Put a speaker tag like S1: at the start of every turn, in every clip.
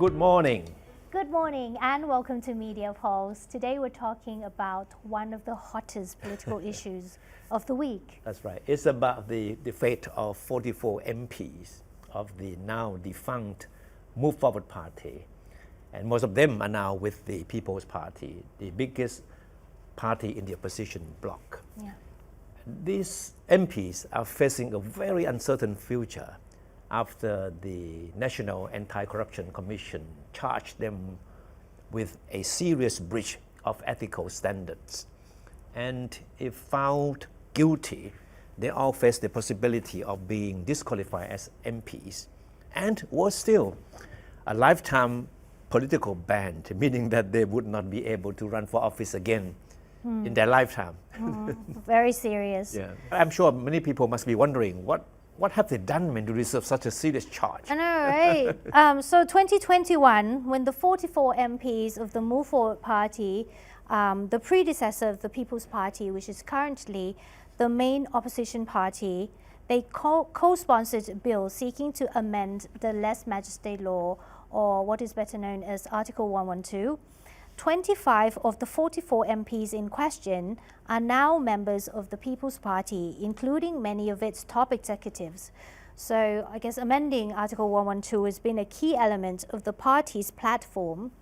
S1: Good morning.
S2: Good morning and welcome to Media Pulse. Today we're talking about one of the hottest political issues of the week.
S1: That's right. It's about the fate of 44 MPs of the now defunct Move Forward Party. And most of them are now with the People's Party, the biggest party in the opposition bloc.
S2: Yeah.
S1: These MPs are facing a very uncertain future after the National Anti-Corruption Commission charged them with a serious breach of ethical standards. And if found guilty, they all face the possibility of being disqualified as MPs and worse still, a lifetime political ban, meaning that they would not be able to run for office again in their lifetime.
S2: Very serious.
S1: Yeah. I'm sure many people must be wondering what have they done to deserve such a serious charge?
S2: I know, right? So 2021, when the 44 MPs of the Move Forward Party, the predecessor of the People's Party, which is currently the main opposition party, they co-sponsored a bill seeking to amend the lèse-majesté law, or what is better known as Article 112. 25 of the 44 MPs in question are now members of the People's Party, including many of its top executives. So I guess amending Article 112 has been a key element of the party's platform,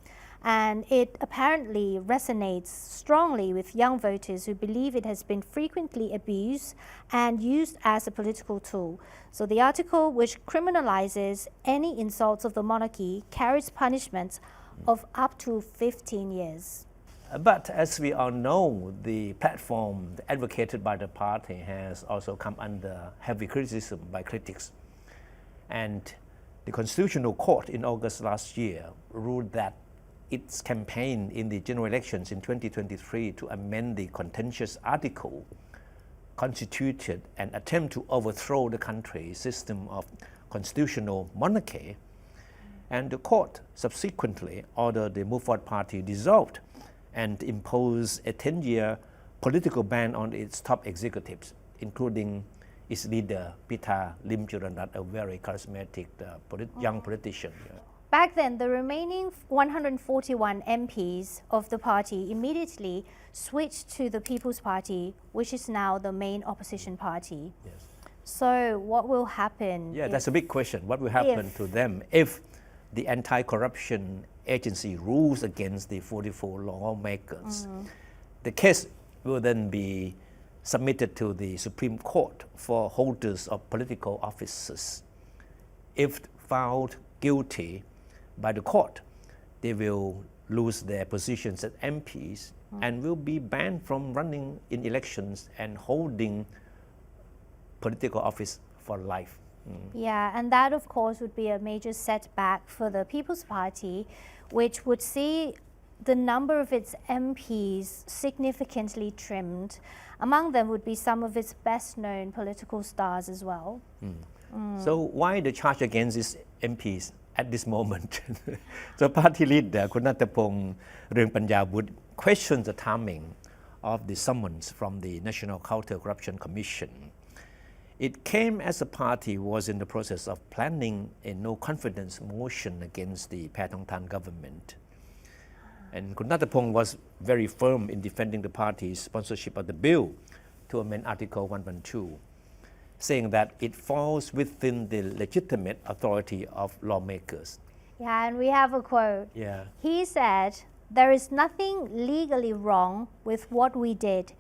S2: and it apparently resonates strongly with young voters who believe it has been frequently abused and used as a political tool. So the article, which criminalizes any insults of the monarchy, carries punishments of up to 15 years.
S1: But as we all know, the platform advocated by the party has also come under heavy criticism by critics. And the Constitutional Court in August last year ruled that its campaign in the general elections in 2023 to amend the contentious article constituted an attempt to overthrow the country's system of constitutional monarchy. And the court subsequently ordered the Move Forward Party dissolved and imposed a 10-year political ban on its top executives, including its leader, Pitha Limcharoenrat, a very charismatic young politician.
S2: Back then, the remaining 141 MPs of the party immediately switched to the People's Party, which is now the main opposition party.
S1: Yes.
S2: So what will happen?
S1: Yeah, that's a big question. What will happen to them if the anti-corruption agency rules against the 44 lawmakers? The case will then be submitted to the Supreme Court for holders of political offices. If found guilty by the court, they will lose their positions as MPs and will be banned from running in elections and holding political office for life.
S2: Yeah, and that of course would be a major setback for the People's Party, which would see the number of its MPs significantly trimmed. Among them would be some of its best known political stars as well.
S1: So why the charge against these MPs at this moment? So party leader Thepchai would question the timing of the summons from the National Counter-Corruption Commission. It came as the party was in the process of planning a no-confidence motion against the Paetongtarn government. And Thepchai was very firm in defending the party's sponsorship of the bill to amend Article 112, saying that it falls within the legitimate authority of lawmakers.
S2: Yeah, and we have a quote.
S1: Yeah.
S2: He said, "There is nothing legally wrong with what we did.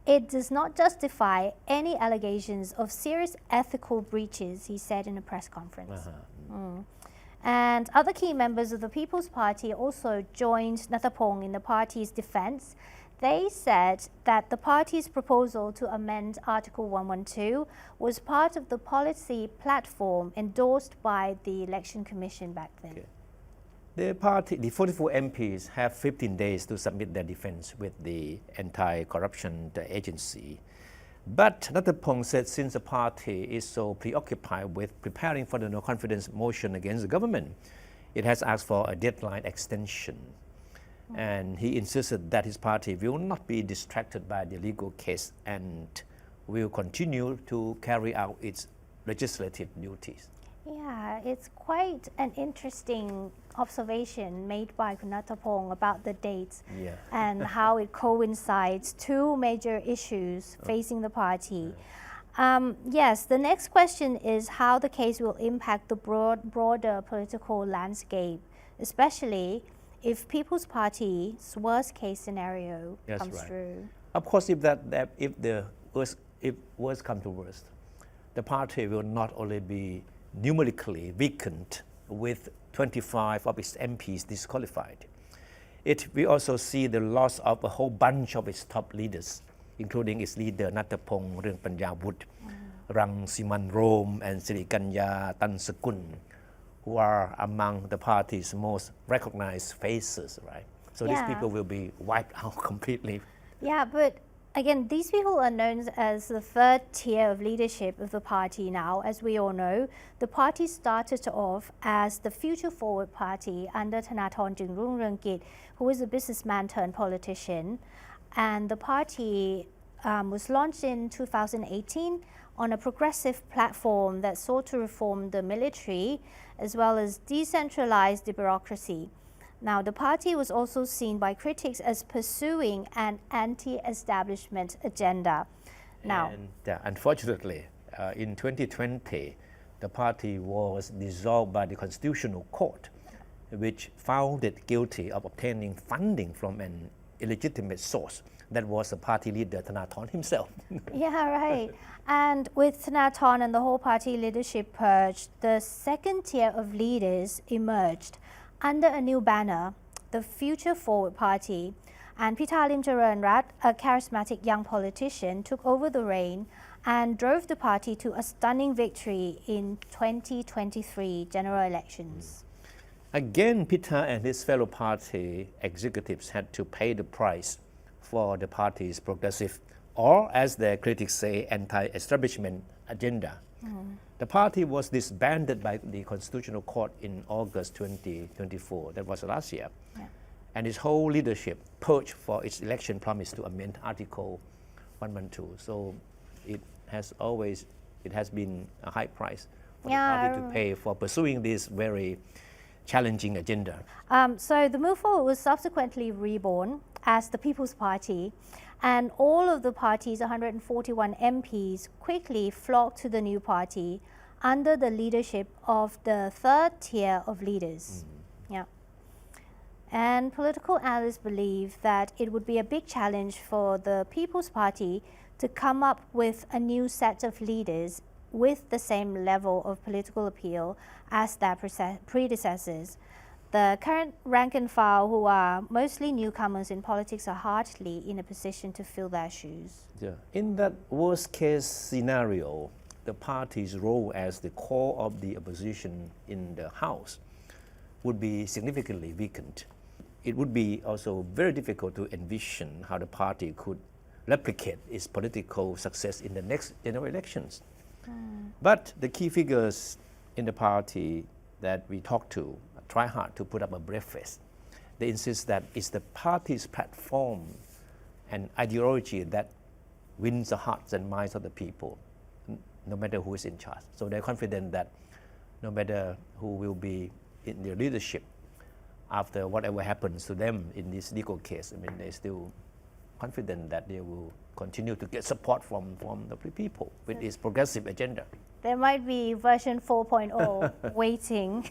S2: It does not justify any allegations of serious ethical breaches," he said in a press conference. And other key members of the People's Party also joined Thepchai in the party's defense. They said that the party's proposal to amend Article 112 was part of the policy platform endorsed by the Election Commission back then.
S1: Okay. The 44 MPs have 15 days to submit their defense with the anti-corruption agency. But Thepchai said since the party is so preoccupied with preparing for the no-confidence motion against the government, it has asked for a deadline extension. And he insisted that his party will not be distracted by the legal case and will continue to carry out its legislative duties.
S2: Yeah, it's quite an interesting observation made by Kunatapong about the dates
S1: Yeah.
S2: and how it coincides two major issues facing the party. Yes, the next question is how the case will impact the broader political landscape, especially if People's Party's worst case scenario
S1: That's
S2: comes
S1: right.
S2: through.
S1: Of course, if worst come to worst, the party will not only be numerically weakened with 25 of its MPs disqualified. It will also see the loss of a whole bunch of its top leaders, including its leader Nattapong Rungpanyawut, Rangsiman Rome, and Sirikanya Tansakun, who are among the party's most recognized faces, right? So these
S2: Yeah.
S1: people will be wiped out completely.
S2: Yeah, but again, these people are known as the third tier of leadership of the party now. As we all know, the party started off as the Future Forward Party under Thanathorn Jingrungrungkit, who is a businessman turned politician. And the party was launched in 2018 on a progressive platform that sought to reform the military as well as decentralize the bureaucracy. Now, the party was also seen by critics as pursuing an anti-establishment agenda. Now,
S1: And unfortunately, in 2020, the party was dissolved by the Constitutional Court, which found it guilty of obtaining funding from an illegitimate source. That was the party leader Thanathorn himself.
S2: yeah, right. And with Thanathorn and the whole party leadership purged, the second tier of leaders emerged under a new banner, the Future Forward Party. And Pita Limcharanrat, a charismatic young politician, took over the reign and drove the party to a stunning victory in 2023 general elections.
S1: Again, Pita and his fellow party executives had to pay the price for the party's progressive, or as their critics say, anti-establishment agenda. The party was disbanded by the Constitutional Court in August 2024, that was last year.
S2: Yeah.
S1: And its whole leadership purged for its election promise to amend Article 112. So it has been a high price for the party to pay for pursuing this very challenging agenda.
S2: So the Move Forward was subsequently reborn as the People's Party, and all of the party's 141 MPs quickly flocked to the new party under the leadership of the third tier of leaders. Yeah. And political analysts believe that it would be a big challenge for the People's Party to come up with a new set of leaders with the same level of political appeal as their predecessors. The current rank and file, who are mostly newcomers in politics, are hardly in a position to fill their shoes.
S1: Yeah. In that worst case scenario, the party's role as the core of the opposition in the House would be significantly weakened. It would be also very difficult to envision how the party could replicate its political success in the next general elections. But the key figures in the party that we talk to try hard to put up a brave face. They insist that it's the party's platform and ideology that wins the hearts and minds of the people, no matter who is in charge. So they're confident that no matter who will be in their leadership, after whatever happens to them in this legal case, they're still confident that they will continue to get support from the people with its progressive agenda.
S2: There might be version 4.0 waiting.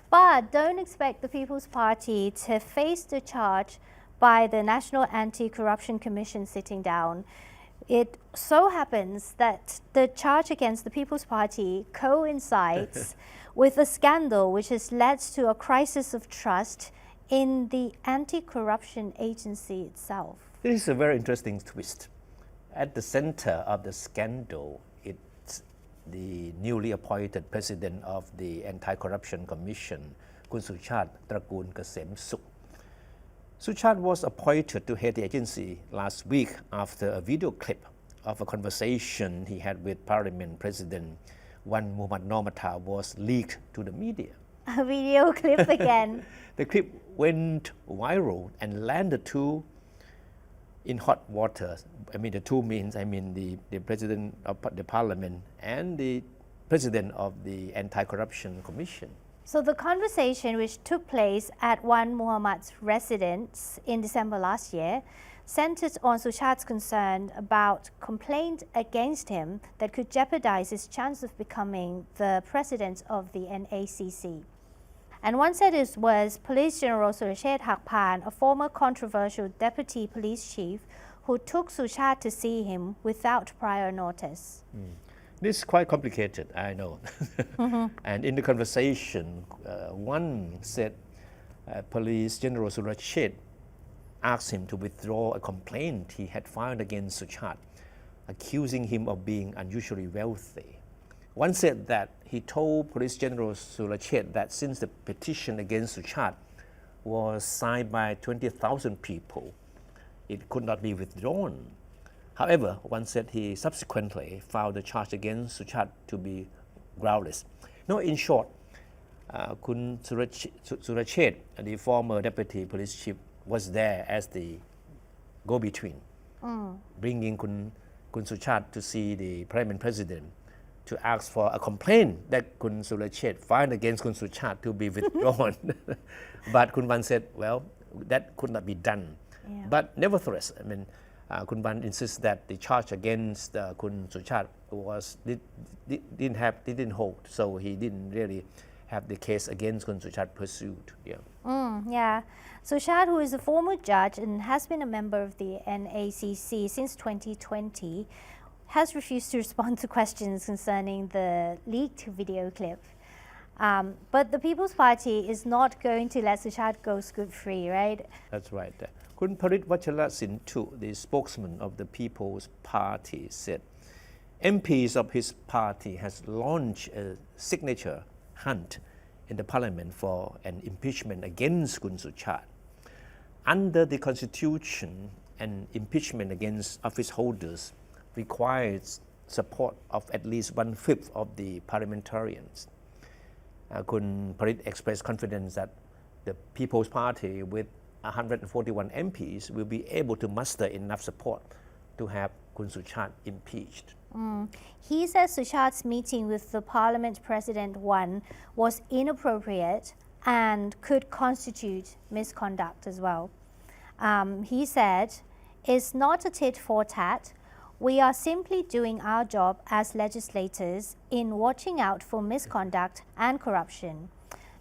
S2: But don't expect the People's Party to face the charge by the National Anti-Corruption Commission sitting down. It so happens that the charge against the People's Party coincides with a scandal which has led to a crisis of trust in the anti-corruption agency itself.
S1: This is a very interesting twist. At the center of the scandal, it's the newly appointed president of the Anti-Corruption Commission, Kun Suchat Trakoon Kasem Suk. Suchat was appointed to head the agency last week after a video clip of a conversation he had with Parliament President Wan Muhammad Noor was leaked to the media.
S2: A video clip again.
S1: The clip went viral and landed in hot water. The two means, the president of the parliament and the president of the Anti-Corruption Commission.
S2: So the conversation, which took place at Wan Muhammad's residence in December last year, centered on Suchat's concern about complaint against him that could jeopardize his chance of becoming the president of the NACC. And one said it was Police General Surachet Hakpan, a former controversial deputy police chief, who took Suchat to see him without prior notice.
S1: This is quite complicated, I know. And in the conversation, one said Police General Surachet asked him to withdraw a complaint he had filed against Suchat, accusing him of being unusually wealthy. One said that he told Police General Surachet that since the petition against Suchat was signed by 20,000 people, it could not be withdrawn. However, one said he subsequently found the charge against Suchat to be groundless. No, in short, Kun Surachet, the former deputy police chief, was there as the go-between, bringing Kun Suchat to see the Parliament President to ask for a complaint that Kun Surachet filed against Kun Suchat to be withdrawn. But Kun Van said, well, that could not be done.
S2: Yeah.
S1: But nevertheless, I mean, Kun Van insists that the charge against Kun Suchat didn't hold, so he didn't really have the case against Kun Suchat pursued.
S2: Yeah. Suchat, who is a former judge and has been a member of the NACC since 2020, has refused to respond to questions concerning the leaked video clip. But the People's Party is not going to let Suchat go scot-free, right?
S1: That's right. Kun Parit Vachalasintu, the spokesman of the People's Party, said MPs of his party has launched a signature hunt in the parliament for an impeachment against Kun Suchat. Under the constitution, an impeachment against office holders requires support of at least 1/5 of the parliamentarians. Kun Parit expressed confidence that the People's Party with 141 MPs will be able to muster enough support to have Kun Suchat impeached.
S2: He says Suchat's meeting with the Parliament President was inappropriate and could constitute misconduct as well. He said, "It's not a tit for tat. We are simply doing our job as legislators in watching out for misconduct and corruption."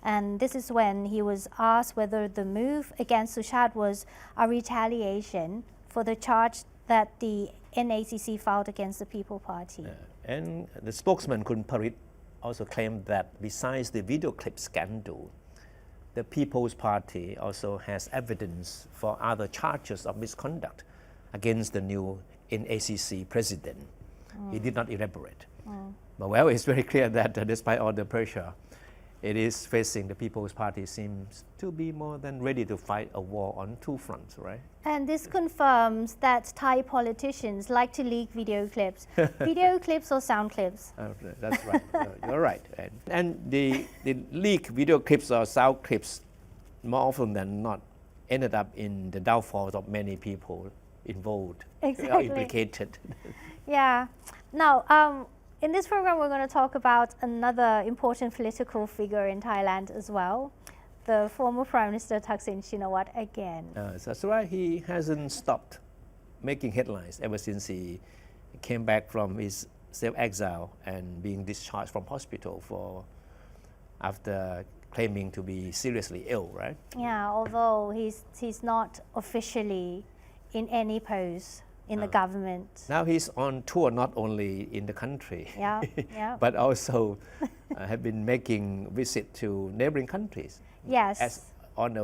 S2: And this is when he was asked whether the move against Suchat was a retaliation for the charge that the NACC filed against the People Party.
S1: And the spokesman Kun Parit also claimed that besides the video clip scandal, the People's Party also has evidence for other charges of misconduct against the new NACC president. He did not elaborate. But well, it's very clear that despite all the pressure it is facing, the People's Party seems to be more than ready to fight a war on two fronts, right?
S2: And this confirms that Thai politicians like to leak video clips. Video clips or sound clips?
S1: That's right. You're right. And the leaked video clips or sound clips, more often than not, ended up in the downfall of many people involved,
S2: Exactly.
S1: implicated.
S2: Yeah. Now, in this program, we're going to talk about another important political figure in Thailand as well, the former Prime Minister Thaksin Shinawatra again.
S1: That's right. He hasn't stopped making headlines ever since he came back from his self-exile and being discharged from hospital after claiming to be seriously ill, right?
S2: Yeah, although he's not officially in any post in the government.
S1: Now he's on tour not only in the country,
S2: Yeah.
S1: but also have been making visit to neighboring countries.
S2: Yes.
S1: As on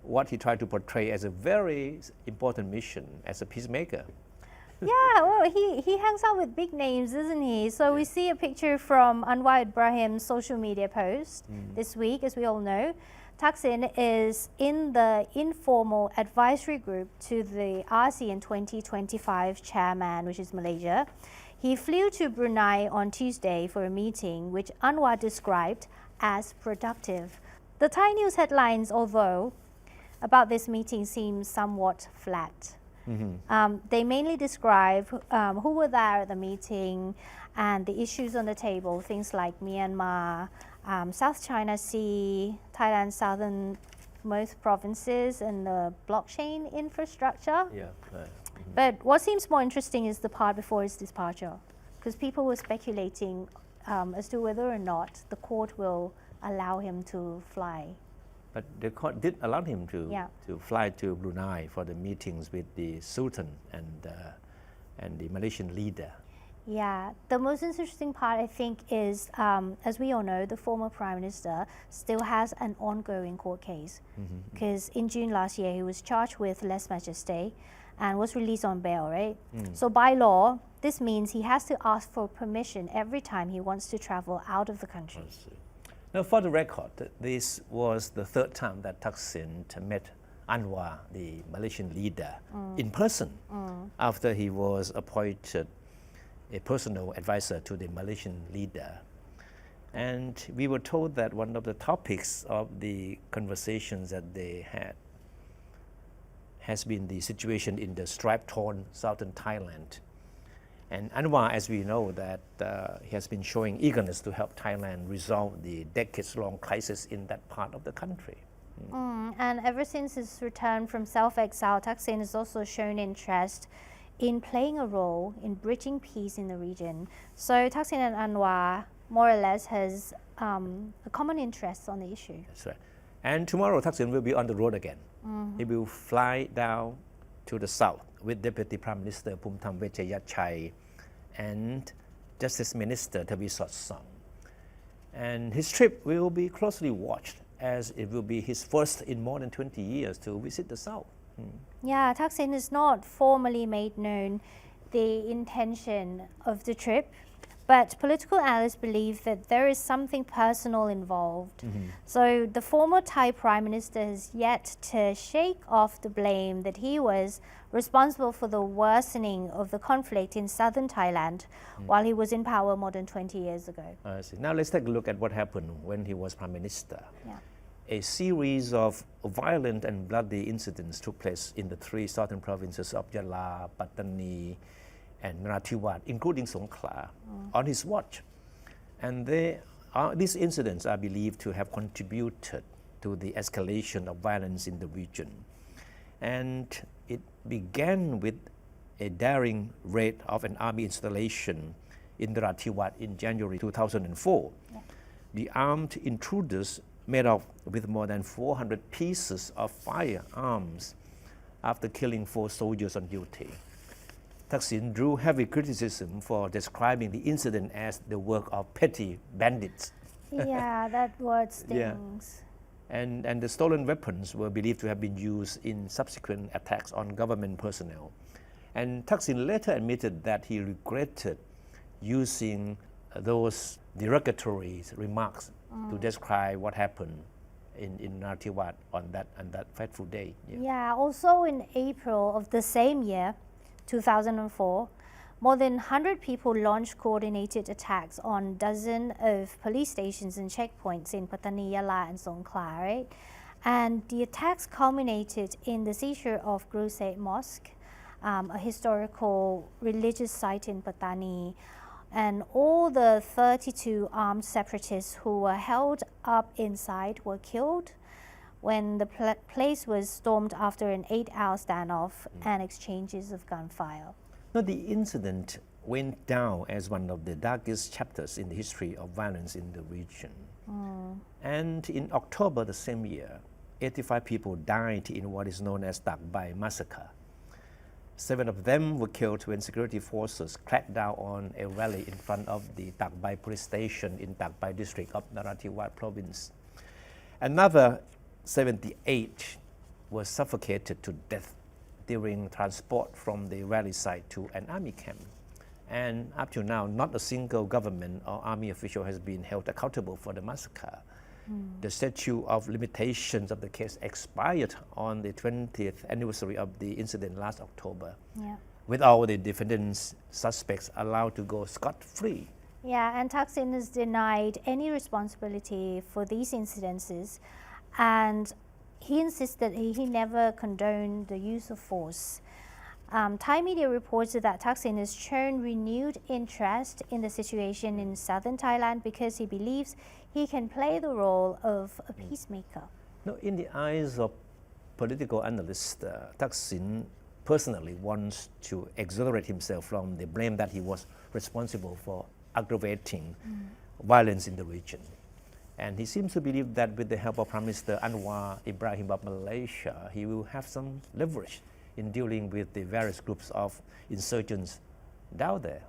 S1: what he tried to portray as a very important mission as a peacemaker.
S2: Yeah, well, he hangs out with big names, isn't he? So we see a picture from Anwar Ibrahim's social media post this week, as we all know. Thaksin is in the informal advisory group to the ASEAN 2025 chairman, which is Malaysia. He flew to Brunei on Tuesday for a meeting, which Anwar described as productive. The Thai news headlines, although, about this meeting seem somewhat flat. They mainly describe who were there at the meeting and the issues on the table, things like Myanmar, South China Sea, Thailand's southernmost provinces, and the blockchain infrastructure. But what seems more interesting is the part before his departure, because people were speculating as to whether or not the court will allow him to fly.
S1: But the court did allow him to fly to Brunei for the meetings with the Sultan and the Malaysian leader.
S2: Yeah, the most interesting part, I think, is as we all know, the former Prime Minister still has an ongoing court case. Because in June last year, he was charged with lèse majesté and was released on bail, right? So by law, this means he has to ask for permission every time he wants to travel out of the country.
S1: Now, for the record, this was the third time that Thaksin met Anwar, the Malaysian leader, in person after he was appointed a personal advisor to the Malaysian leader. And we were told that one of the topics of the conversations that they had has been the situation in the stripe-torn southern Thailand. And Anwar, as we know, that he has been showing eagerness to help Thailand resolve the decades-long crisis in that part of the country.
S2: And ever since his return from self-exile, Thaksin has also shown interest in playing a role in bridging peace in the region. So Thaksin and Anwar more or less has a common interest on the issue.
S1: That's right. And tomorrow Thaksin will be on the road again. He will fly down to the south with Deputy Prime Minister Phumtham Wechayachai and Justice Minister Thavisotsong. And his trip will be closely watched as it will be his first in more than 20 years to visit the south.
S2: Yeah, Thaksin has not formally made known the intention of the trip, but political analysts believe that there is something personal involved. So the former Thai Prime Minister has yet to shake off the blame that he was responsible for the worsening of the conflict in southern Thailand while he was in power more than 20 years ago.
S1: I see. Now let's take a look at what happened when he was Prime Minister.
S2: Yeah.
S1: A series of violent and bloody incidents took place in the three southern provinces of Yala, Pattani, and Narathiwat, including Songkhla, on his watch. And these incidents are believed to have contributed to the escalation of violence in the region. And it began with a daring raid of an army installation in Narathiwat in January 2004. The armed intruders made off with more than 400 pieces of firearms after killing 4 soldiers on duty. Thaksin drew heavy criticism for describing the incident as the work of petty bandits.
S2: Yeah, that word stings.
S1: And the stolen weapons were believed to have been used in subsequent attacks on government personnel. And Thaksin later admitted that he regretted using those derogatory remarks to describe what happened in Narathiwat on that fateful day.
S2: Yeah, also in April of the same year, 2004, more than 100 people launched coordinated attacks on dozens of police stations and checkpoints in Pattani, Yala, and Songkhla, right? And the attacks culminated in the seizure of Crusade Mosque, a historical religious site in Pattani, and all the 32 armed separatists who were held up inside were killed when the place was stormed after an 8-hour standoff and exchanges of gunfire.
S1: Now, the incident went down as one of the darkest chapters in the history of violence in the region. And in October the same year, 85 people died in what is known as Thepchai massacre. 7 of them were killed when security forces cracked down on a rally in front of the Thepchai police station in Thepchai district of Narathiwat province. Another 78 were suffocated to death during transport from the rally site to an army camp. And up to now, not a single government or army official has been held accountable for the massacre. The statute of limitations of the case expired on the 20th anniversary of the incident last October, with all the defendants, suspects allowed to go scot-free.
S2: Yeah, and Thaksin has denied any responsibility for these incidences, and he insists that he never condoned the use of force. Thai media reported that Thaksin has shown renewed interest in the situation in southern Thailand because he believes he can play the role of a peacemaker.
S1: No, in the eyes of political analysts, Thaksin personally wants to exonerate himself from the blame that he was responsible for aggravating violence in the region. And he seems to believe that with the help of Prime Minister Anwar Ibrahim of Malaysia, he will have some leverage in dealing with the various groups of insurgents down there.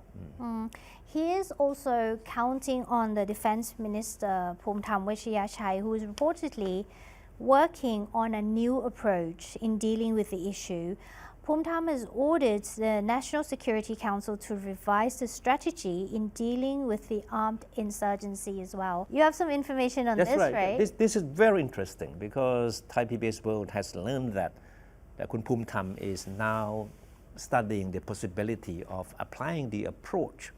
S2: He is also counting on the Defense Minister Phumtham Wechayachai, who is reportedly working on a new approach in dealing with the issue. Phumtham has ordered the National Security Council to revise the strategy in dealing with the armed insurgency as well. You have some information on
S1: That's
S2: this,
S1: right? This is very interesting because Thai PBS World has learned that Kun Phumtham is now studying the possibility of applying the approach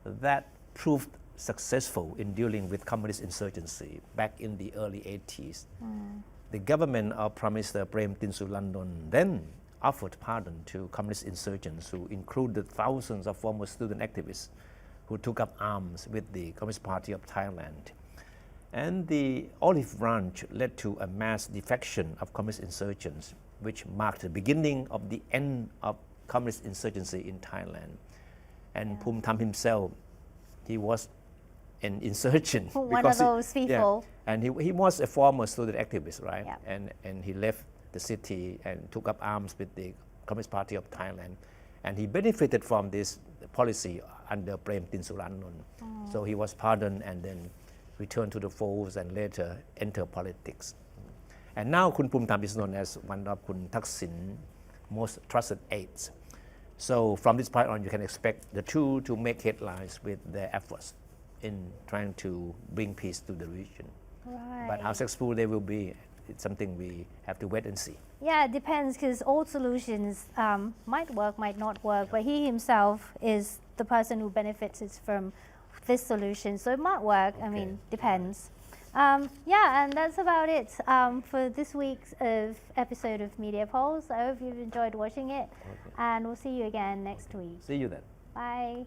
S1: that proved successful in dealing with communist insurgency back in the early 80s. The government of Prime Minister Prem Tinsulanon then offered pardon to communist insurgents who included thousands of former student activists who took up arms with the Communist Party of Thailand. And the olive branch led to a mass defection of communist insurgents, which marked the beginning of the end of communist insurgency in Thailand. And Phumtham himself, he was an insurgent.
S2: One of those people.
S1: And he was a former student activist, right?
S2: Yeah.
S1: And he left the city and took up arms with the Communist Party of Thailand. And he benefited from this policy under Prem Tinsulanon. So he was pardoned and then returned to the fold and later entered politics. And now Kun Phumtham is known as one of Kun Thaksin's most trusted aides. So from this point on, you can expect the two to make headlines with their efforts in trying to bring peace to the region.
S2: Right.
S1: But how successful they will be, it's something we have to wait and see.
S2: Yeah, it depends because all solutions might work, might not work, but he himself is the person who benefits from this solution. So it might work, I mean, depends. Yeah, and that's about it for this week's episode of Media Pulse. I hope you've enjoyed watching it, and we'll see you again next week.
S1: See you then.
S2: Bye.